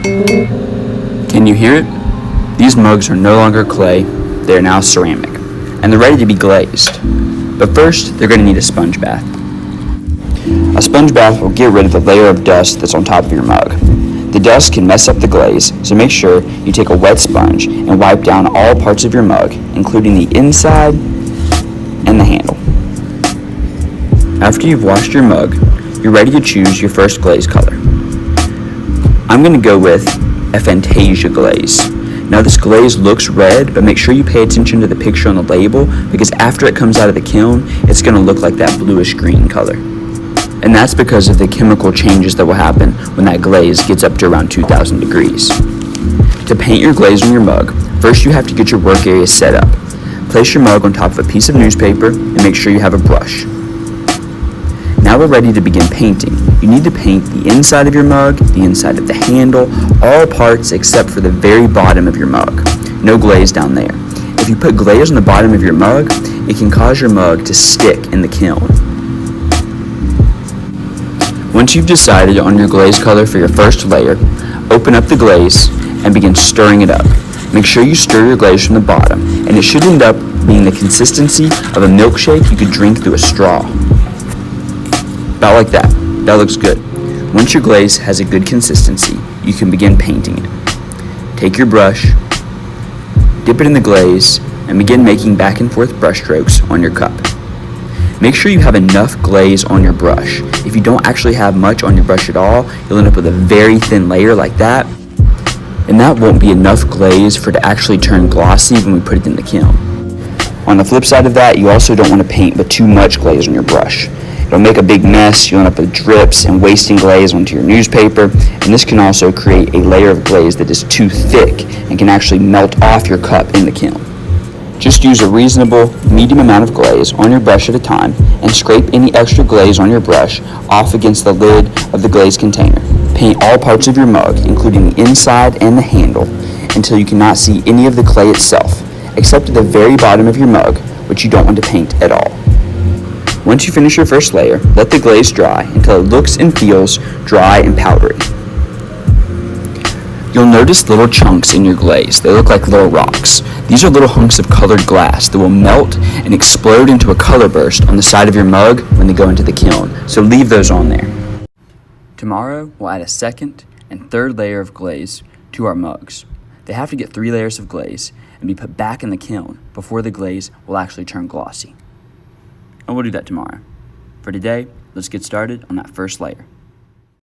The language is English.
Can you hear it? These mugs are no longer clay, they are now ceramic, and they're ready to be glazed. But first, they're going to need a sponge bath. A sponge bath will get rid of the layer of dust that's on top of your mug. The dust can mess up the glaze, so make sure you take a wet sponge and wipe down all parts of your mug, including the inside and the handle. After you've washed your mug, you're ready to choose your first glaze color. I'm going to go with a Fantasia glaze. Now this glaze looks red, but make sure you pay attention to the picture on the label, because after it comes out of the kiln, it's going to look like that bluish green color. And that's because of the chemical changes that will happen when that glaze gets up to around 2,000 degrees. To paint your glaze on your mug, first you have to get your work area set up. Place your mug on top of a piece of newspaper and make sure you have a brush. Now we're ready to begin painting. You need to paint the inside of your mug, the inside of the handle, all parts except for the very bottom of your mug. No glaze down there. If you put glaze on the bottom of your mug, it can cause your mug to stick in the kiln. Once you've decided on your glaze color for your first layer, open up the glaze and begin stirring it up. Make sure you stir your glaze from the bottom, and it should end up being the consistency of a milkshake you could drink through a straw. About like that. That looks good. Once your glaze has a good consistency, you can begin painting it. Take your brush, dip it in the glaze, and begin making back and forth brush strokes on your cup. Make sure you have enough glaze on your brush. If you don't actually have much on your brush at all, you'll end up with a very thin layer like that, and that won't be enough glaze for it to actually turn glossy when we put it in the kiln. On the flip side of that, you also don't want to paint with too much glaze on your brush. It'll make a big mess, you'll end up with drips and wasting glaze onto your newspaper, and this can also create a layer of glaze that is too thick and can actually melt off your cup in the kiln. Just use a reasonable, medium amount of glaze on your brush at a time and scrape any extra glaze on your brush off against the lid of the glaze container. Paint all parts of your mug, including the inside and the handle, until you cannot see any of the clay itself, except at the very bottom of your mug, which you don't want to paint at all. Once you finish your first layer, let the glaze dry until it looks and feels dry and powdery. You'll notice little chunks in your glaze. They look like little rocks. These are little hunks of colored glass that will melt and explode into a color burst on the side of your mug when they go into the kiln, so leave those on there. Tomorrow, we'll add a second and third layer of glaze to our mugs. They have to get 3 layers of glaze and be put back in the kiln before the glaze will actually turn glossy. And we'll do that tomorrow. For today, let's get started on that first layer.